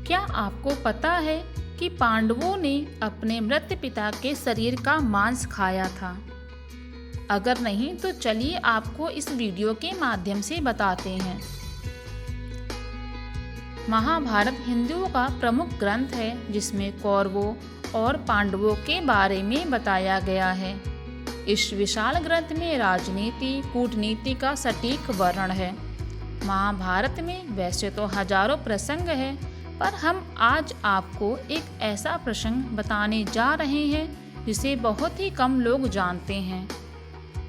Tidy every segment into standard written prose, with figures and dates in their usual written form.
क्या आपको पता है कि पांडवों ने अपने मृत पिता के शरीर का मांस खाया था? अगर नहीं तो चलिए आपको इस वीडियो के माध्यम से बताते हैं। महाभारत हिंदुओं का प्रमुख ग्रंथ है जिसमें कौरवों और पांडवों के बारे में बताया गया है। इस विशाल ग्रंथ में राजनीति, कूटनीति का सटीक वर्णन है। महाभारत में वैसे तो हजारों प्रसंग हैं, पर हम आज आपको एक ऐसा प्रसंग बताने जा रहे हैं जिसे बहुत ही कम लोग जानते हैं।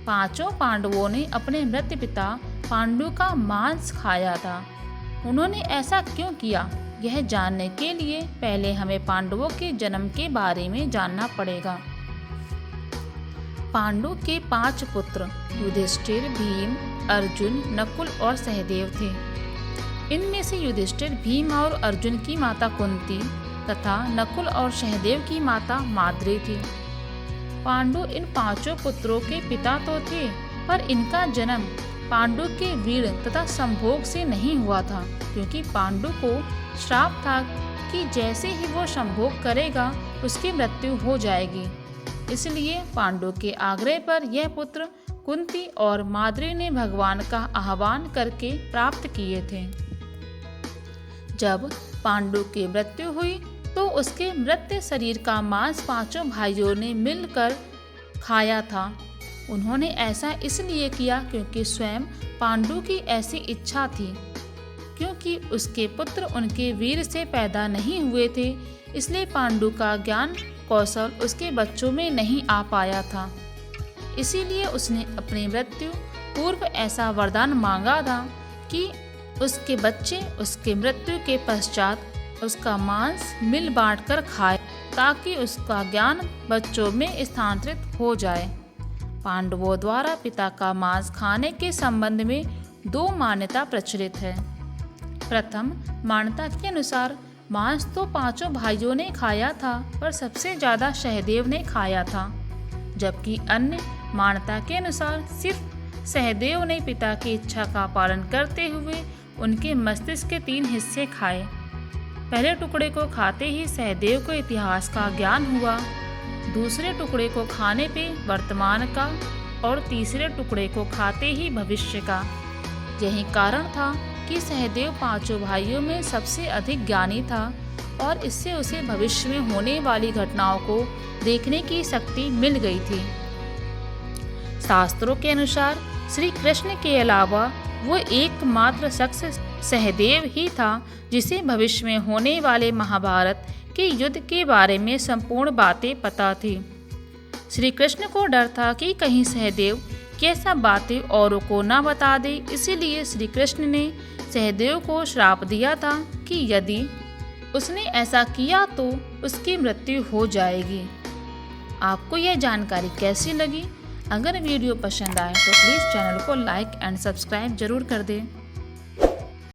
पांचों पांडवों ने अपने मृत पिता पांडु का मांस खाया था। उन्होंने ऐसा क्यों किया, यह जानने के लिए पहले हमें पांडवों के जन्म के बारे में जानना पड़ेगा। पांडु के 5 पुत्र युधिष्ठिर, भीम, अर्जुन, नकुल और सहदेव थे। इनमें से युधिष्ठिर, भीम और अर्जुन की माता कुंती तथा नकुल और सहदेव की माता माद्री थी। पांडु इन 5 पुत्रों के पिता तो थे, पर इनका जन्म पांडु के वीर तथा संभोग से नहीं हुआ था, क्योंकि पांडु को श्राप था कि जैसे ही वो संभोग करेगा उसकी मृत्यु हो जाएगी। इसलिए पांडु के आग्रह पर यह पुत्र कुंती और माद्री ने भगवान का आह्वान करके प्राप्त किए थे। जब पांडु की मृत्यु हुई तो उसके मृत शरीर का मांस 5 भाइयों ने मिलकर खाया था। उन्होंने ऐसा इसलिए किया क्योंकि स्वयं पांडु की ऐसी इच्छा थी। क्योंकि उसके पुत्र उनके वीर से पैदा नहीं हुए थे, इसलिए पांडु का ज्ञान कौशल उसके बच्चों में नहीं आ पाया था। इसीलिए उसने अपनी मृत्यु पूर्व ऐसा वरदान मांगा था कि उसके बच्चे उसके मृत्यु के पश्चात उसका मांस मिल बांट कर खाए, ताकि उसका ज्ञान बच्चों में स्थानांतरित हो जाए। पांडवों द्वारा पिता का मांस खाने के संबंध में 2 मान्यता प्रचलित है। प्रथम मान्यता के अनुसार मांस तो 5 भाइयों ने खाया था, पर सबसे ज्यादा सहदेव ने खाया था। जबकि अन्य मान्यता के अनुसार सिर्फ सहदेव ने पिता की इच्छा का पालन करते हुए उनके मस्तिष्क के 3 हिस्से खाए। पहले टुकड़े को खाते ही सहदेव को इतिहास का ज्ञान हुआ, दूसरे टुकड़े को खाने पे वर्तमान का और तीसरे टुकड़े को खाते ही भविष्य का। यही कारण था कि सहदेव 5 भाइयों में सबसे अधिक ज्ञानी था और इससे उसे भविष्य में होने वाली घटनाओं को देखने की शक्ति मिल गई थी। शास्त्रों के अनुसार श्री कृष्ण के अलावा वो एकमात्र शख्स सहदेव ही था जिसे भविष्य में होने वाले महाभारत के युद्ध के बारे में संपूर्ण बातें पता थी। श्री कृष्ण को डर था कि कहीं सहदेव कैसा बातें औरों को न बता दे, इसीलिए श्री कृष्ण ने सहदेव को श्राप दिया था कि यदि उसने ऐसा किया तो उसकी मृत्यु हो जाएगी। आपको यह जानकारी कैसी लगी? अगर वीडियो पसंद आए तो प्लीज़ चैनल को लाइक एंड सब्सक्राइब जरूर कर दें।